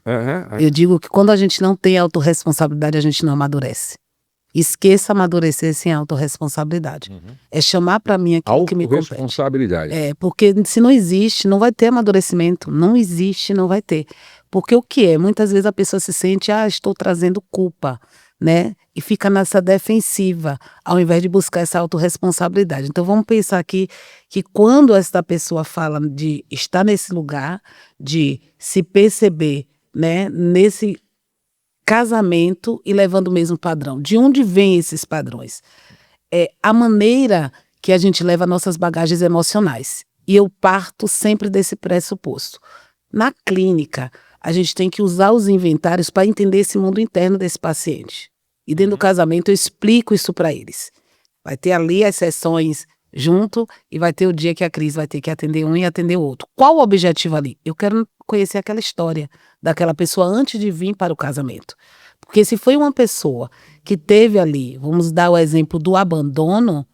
Eu digo que quando a gente não tem autorresponsabilidade, a gente não amadurece. Esqueça amadurecer sem autorresponsabilidade. É chamar para mim aquilo que me compete. Autorresponsabilidade. Porque se não existe, não vai ter amadurecimento. Não existe, não vai ter. Porque o que é? Muitas vezes a pessoa se sente, estou trazendo culpa, né? E fica nessa defensiva, ao invés de buscar essa autorresponsabilidade. Então vamos pensar aqui que quando esta pessoa fala de estar nesse lugar, de se perceber, né, nesse casamento e levando o mesmo padrão. De onde vêm esses padrões? É a maneira que a gente leva nossas bagagens emocionais. E eu parto sempre desse pressuposto. Na clínica, a gente tem que usar os inventários para entender esse mundo interno desse paciente. E dentro do casamento eu explico isso para eles. Vai ter ali as sessões junto e vai ter o dia que a Cris vai ter que atender um e atender o outro. Qual o objetivo ali? Eu quero conhecer aquela história daquela pessoa antes de vir para o casamento. Porque se foi uma pessoa que teve ali, vamos dar o exemplo do abandono,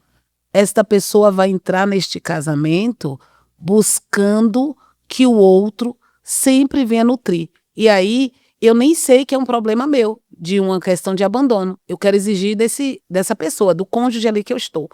esta pessoa vai entrar neste casamento buscando que o outro sempre venha nutrir. E aí eu nem sei que é um problema meu, de uma questão de abandono. Eu quero exigir dessa pessoa, do cônjuge ali que eu estou.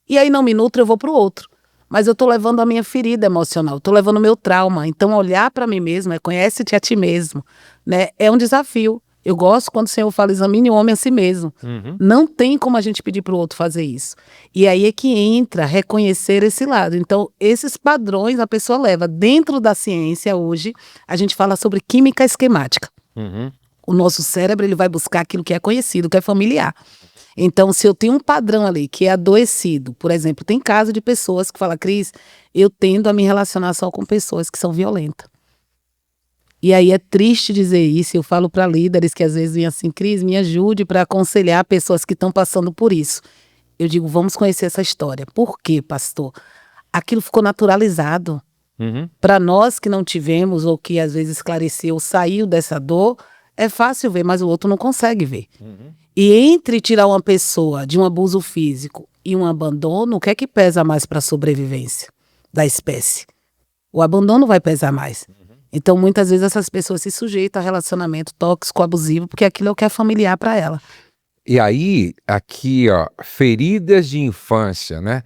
E aí não me nutre, eu vou para o outro. Mas eu estou levando a minha ferida emocional, estou levando o meu trauma. Então olhar para mim mesmo, conhece-te a ti mesmo, né? É um desafio. Eu gosto quando o Senhor fala, examine o homem a si mesmo. Não tem como a gente pedir para o outro fazer isso. E aí é que entra reconhecer esse lado. Então, esses padrões a pessoa leva. Dentro da ciência, hoje, a gente fala sobre química esquemática. O nosso cérebro ele vai buscar aquilo que é conhecido, que é familiar. Então, se eu tenho um padrão ali que é adoecido, por exemplo, tem caso de pessoas que falam, Cris, eu tendo a me relacionar só com pessoas que são violentas. E aí é triste dizer isso, eu falo para líderes que às vezes vêm assim, Cris, me ajude para aconselhar pessoas que estão passando por isso. Eu digo, vamos conhecer essa história. Por quê, pastor? Aquilo ficou naturalizado. Para nós que não tivemos, ou que às vezes esclareceu, saiu dessa dor, é fácil ver, mas o outro não consegue ver. E entre tirar uma pessoa de um abuso físico e um abandono, o que é que pesa mais para a sobrevivência da espécie? O abandono vai pesar mais. Então, muitas vezes, essas pessoas se sujeitam a relacionamento tóxico, abusivo, porque aquilo é o que é familiar para ela. E aí, aqui, ó, feridas de infância, né?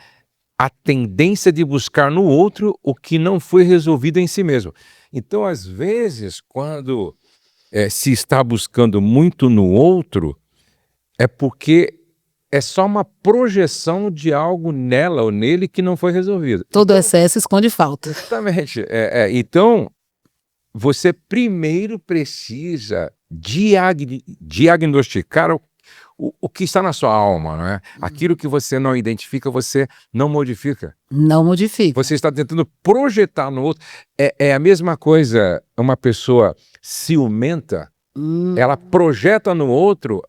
A tendência de buscar no outro o que não foi resolvido em si mesmo. Então, às vezes, quando se está buscando muito no outro, é porque é só uma projeção de algo nela ou nele que não foi resolvido. Todo excesso esconde falta. Exatamente. Então, você primeiro precisa diagnosticar o que está na sua alma, não é? Aquilo que você não identifica, você não modifica. Não modifica. Você está tentando projetar no outro. É a mesma coisa, uma pessoa ciumenta, ela projeta no outro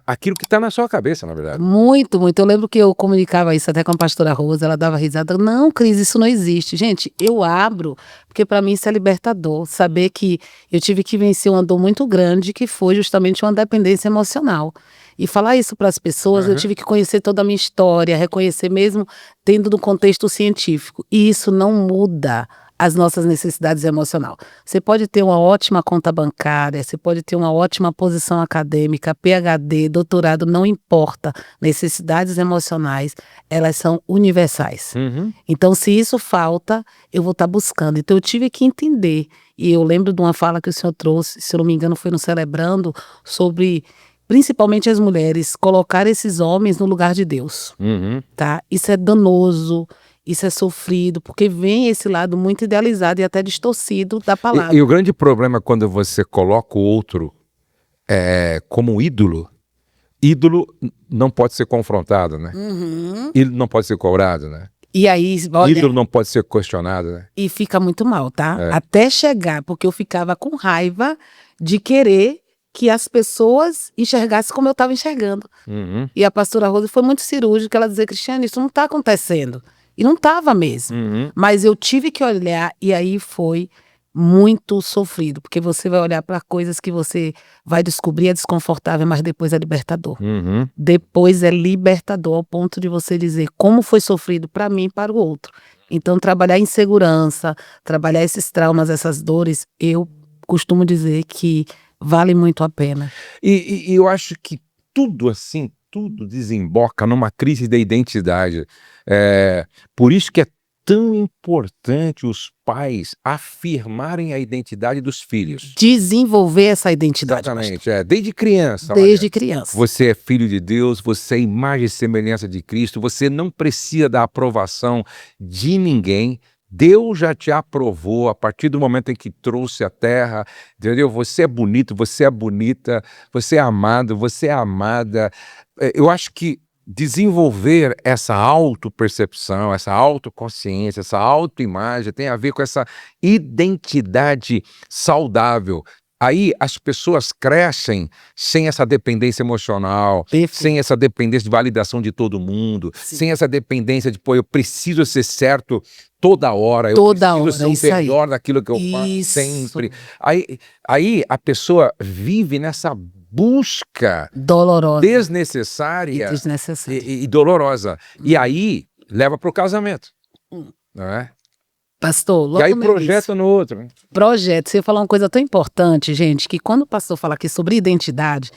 aquilo que está na sua cabeça, na verdade. Muito, muito. Eu lembro que eu comunicava isso até com a pastora Rosa, ela dava risada. Não, Cris, isso não existe. Gente, eu abro, porque para mim isso é libertador. Saber que eu tive que vencer uma dor muito grande, que foi justamente uma dependência emocional. E falar isso para as pessoas, eu tive que conhecer toda a minha história, reconhecer mesmo tendo no contexto científico. E isso não muda as nossas necessidades emocionais. Você pode ter uma ótima conta bancária, você pode ter uma ótima posição acadêmica, PhD, doutorado, não importa. Necessidades emocionais, elas são universais. Então, se isso falta, eu vou estar buscando. Então, eu tive que entender. E eu lembro de uma fala que o senhor trouxe, se eu não me engano, foi no Celebrando, sobre, principalmente as mulheres, colocar esses homens no lugar de Deus. Tá? Isso é danoso. Isso é sofrido, porque vem esse lado muito idealizado e até distorcido da palavra. E o grande problema é quando você coloca o outro como ídolo não pode ser confrontado, né? Ídolo não pode ser cobrado, né? E aí, olha, ídolo não pode ser questionado, né? E fica muito mal, tá? Até chegar, porque eu ficava com raiva de querer que as pessoas enxergassem como eu estava enxergando. E a pastora Rosa foi muito cirúrgica, ela dizia, Cristiane, isso não está acontecendo. E não estava mesmo. Mas eu tive que olhar e aí foi muito sofrido. Porque você vai olhar para coisas que você vai descobrir é desconfortável, mas depois é libertador. Depois é libertador ao ponto de você dizer como foi sofrido para mim e para o outro. Então trabalhar insegurança, trabalhar esses traumas, essas dores, eu costumo dizer que vale muito a pena. E eu acho que tudo assim, tudo desemboca numa crise da identidade. Por isso que é tão importante os pais afirmarem a identidade dos filhos. Desenvolver essa identidade. Exatamente, desde criança. Desde criança. Você é filho de Deus, você é imagem e semelhança de Cristo, você não precisa da aprovação de ninguém. Deus já te aprovou a partir do momento em que trouxe a terra, entendeu? Você é bonito, você é bonita, você é amado, você é amada. Eu acho que desenvolver essa autopercepção, essa autoconsciência, essa autoimagem tem a ver com essa identidade saudável. Aí as pessoas crescem sem essa dependência emocional, sem essa dependência de validação de todo mundo, sem essa dependência de, eu preciso ser certo toda hora, eu preciso ser o melhor daquilo que eu faço sempre. Aí a pessoa vive nessa busca dolorosa, desnecessária e dolorosa. E aí leva para o casamento, não é? Pastor, logo e aí projeta no outro. Projeto. Você falou uma coisa tão importante, gente, que quando o pastor fala aqui sobre identidade,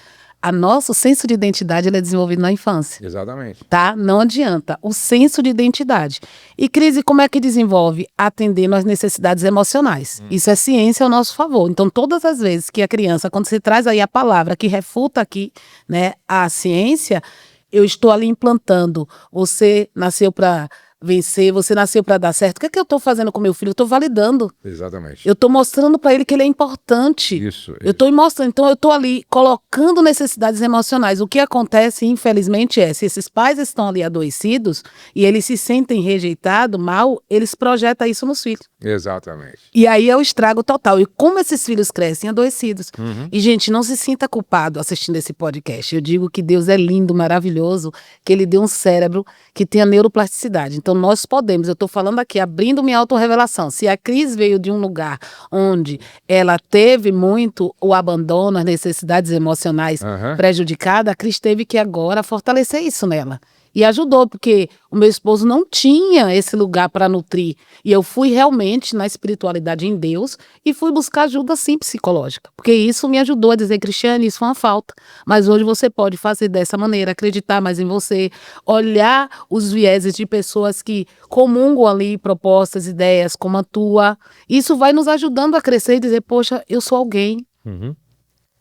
nosso senso de identidade ele é desenvolvido na infância. Exatamente. Tá? Não adianta. O senso de identidade. E crise, como é que desenvolve? Atendendo às necessidades emocionais. Isso é ciência ao nosso favor. Então, todas as vezes que a criança, quando você traz aí a palavra que refuta aqui, né, a ciência, eu estou ali implantando. Você nasceu para vencer, você nasceu para dar certo. O que é que eu estou fazendo com meu filho? Eu estou validando. Exatamente. Eu estou mostrando para ele que ele é importante. Isso. Eu estou mostrando, então eu estou ali colocando necessidades emocionais. O que acontece, infelizmente, é se esses pais estão ali adoecidos e eles se sentem rejeitados, mal, eles projetam isso nos filhos. Exatamente. E aí é o estrago total. E como esses filhos crescem adoecidos. E, gente, não se sinta culpado assistindo esse podcast. Eu digo que Deus é lindo, maravilhoso, que Ele deu um cérebro que tem a neuroplasticidade. Então, nós podemos, eu estou falando aqui, abrindo minha autorrevelação. Se a Cris veio de um lugar onde ela teve muito o abandono, as necessidades emocionais prejudicadas, a Cris teve que agora fortalecer isso nela. E ajudou, porque o meu esposo não tinha esse lugar para nutrir. E eu fui realmente na espiritualidade em Deus e fui buscar ajuda, sim, psicológica. Porque isso me ajudou a dizer, Cristiane, isso foi uma falta. Mas hoje você pode fazer dessa maneira, acreditar mais em você, olhar os vieses de pessoas que comungam ali propostas, ideias como a tua. Isso vai nos ajudando a crescer e dizer, poxa, eu sou alguém.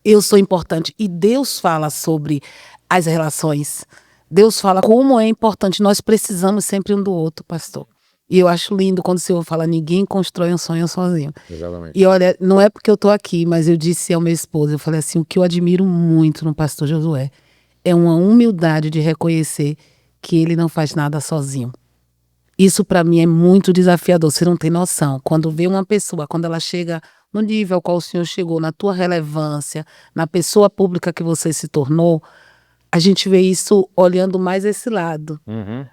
Eu sou importante. E Deus fala sobre as relações. Deus fala como é importante, nós precisamos sempre um do outro, pastor. E eu acho lindo quando o Senhor fala, ninguém constrói um sonho sozinho. Exatamente. E olha, não é porque eu estou aqui, mas eu disse ao meu esposo, eu falei assim, o que eu admiro muito no pastor Josué é uma humildade de reconhecer que ele não faz nada sozinho. Isso para mim é muito desafiador, você não tem noção. Quando vê uma pessoa, quando ela chega no nível ao qual o Senhor chegou, na tua relevância, na pessoa pública que você se tornou, a gente vê isso olhando mais esse lado,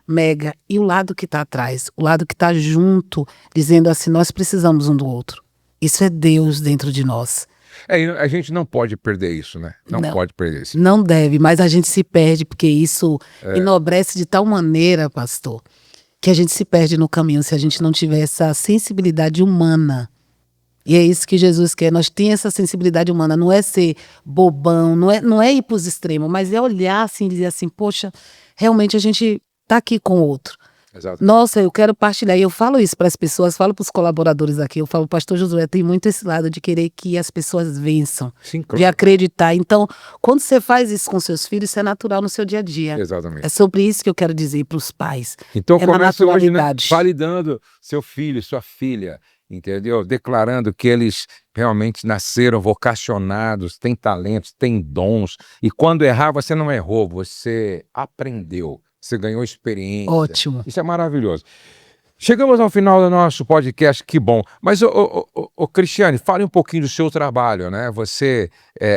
mega, e o lado que está atrás, o lado que está junto, dizendo assim, nós precisamos um do outro. Isso é Deus dentro de nós. E a gente não pode perder isso, né? Não pode perder isso. Não deve, mas a gente se perde, porque isso enobrece de tal maneira, pastor, que a gente se perde no caminho se a gente não tiver essa sensibilidade humana. E é isso que Jesus quer, nós temos essa sensibilidade humana, não é ser bobão, não é ir para os extremos, mas é olhar assim e dizer assim, poxa, realmente a gente está aqui com o outro. Exato. Nossa, eu quero partilhar, e eu falo isso para as pessoas, falo para os colaboradores aqui, eu falo, pastor Josué, tem muito esse lado de querer que as pessoas vençam, Sim, de acreditar. Então, quando você faz isso com seus filhos, isso é natural no seu dia a dia. Exatamente. É sobre isso que eu quero dizer para os pais. Então, é na começa hoje, né, naturalidade. validando seu filho, sua filha, entendeu? Declarando que eles realmente nasceram vocacionados, têm talentos, têm dons. E quando errar, você não errou, você aprendeu, você ganhou experiência. Ótimo. Isso é maravilhoso. Chegamos ao final do nosso podcast, que bom. Mas, Cristiane, fale um pouquinho do seu trabalho, né? Você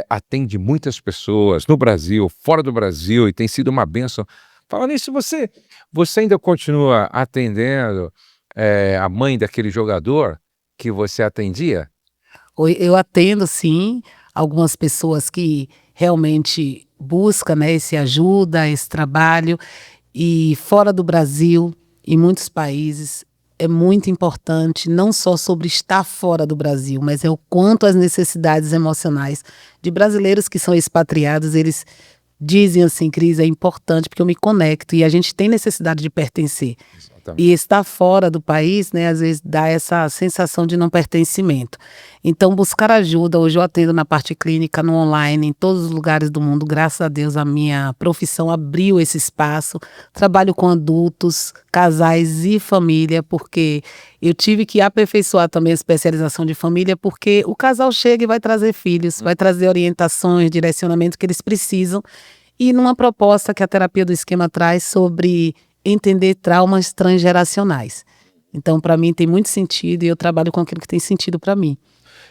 atende muitas pessoas no Brasil, fora do Brasil, e tem sido uma bênção. Falando nisso, você ainda continua atendendo a mãe daquele jogador que você atendia? Eu atendo, sim, algumas pessoas que realmente buscam, né, esse ajuda, esse trabalho. E fora do Brasil, em muitos países, é muito importante, não só sobre estar fora do Brasil, mas é o quanto as necessidades emocionais de brasileiros que são expatriados, eles dizem assim, Cris, é importante porque eu me conecto e a gente tem necessidade de pertencer. Exatamente. E estar fora do país, né, às vezes dá essa sensação de não pertencimento. Então, buscar ajuda, hoje eu atendo na parte clínica, no online, em todos os lugares do mundo, graças a Deus a minha profissão abriu esse espaço, trabalho com adultos, casais e família, porque eu tive que aperfeiçoar também a especialização de família, porque o casal chega e vai trazer filhos, vai trazer orientações, direcionamento que eles precisam, e numa proposta que a terapia do esquema traz sobre entender traumas transgeracionais. Então, para mim, tem muito sentido e eu trabalho com aquilo que tem sentido para mim.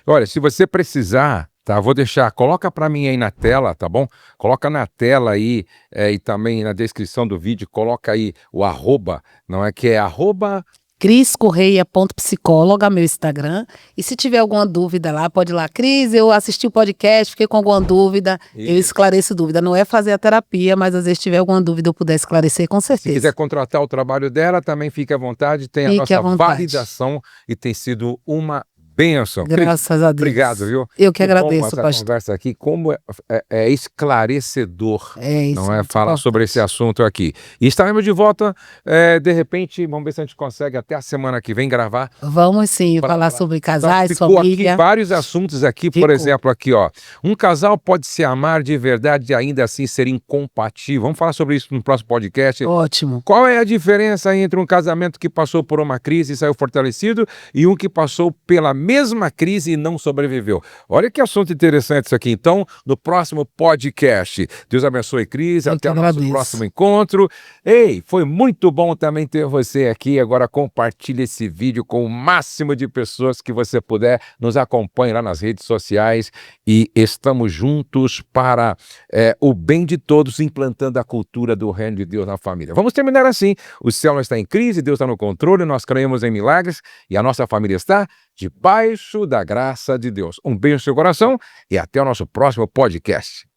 Olha, se você precisar, tá? Vou deixar, coloca para mim aí na tela, tá bom? Coloca na tela aí e também na descrição do vídeo, coloca aí o arroba, não é que é arroba... criscorreia.psicóloga, meu Instagram. E se tiver alguma dúvida lá, pode ir lá. Cris, eu assisti o podcast, fiquei com alguma dúvida, eu esclareço dúvida. Não é fazer a terapia, mas às vezes se tiver alguma dúvida eu puder esclarecer, com certeza. Se quiser contratar o trabalho dela, também fique à vontade. Tem a nossa validação e tem sido uma bênção. Graças a Deus. Obrigado, viu? Eu que bom agradeço, essa pastor. conversa aqui, como é esclarecedor, Isso não é? muito Falar sobre esse assunto aqui. E estaremos de volta, de repente, vamos ver se a gente consegue até a semana que vem gravar. Vamos sim falar sobre casais, Ficou família. aqui vários assuntos aqui, por Ficou. exemplo, aqui, ó. Um casal pode se amar de verdade e ainda assim ser incompatível. Vamos falar sobre isso no próximo podcast. Ótimo. Qual é a diferença entre um casamento que passou por uma crise e saiu fortalecido e um que passou pela mesma crise e não sobreviveu? Olha que assunto interessante isso aqui. Então, no próximo podcast. Deus abençoe, Cris. Eu Até que o nosso agradeço. próximo encontro. Ei, foi muito bom também ter você aqui. Agora compartilhe esse vídeo com o máximo de pessoas que você puder. Nos acompanhe lá nas redes sociais e estamos juntos para o bem de todos, implantando a cultura do reino de Deus na família. Vamos terminar assim. O céu não está em crise, Deus está no controle, nós cremos em milagres e a nossa família está debaixo da graça de Deus. Um beijo no seu coração e até o nosso próximo podcast.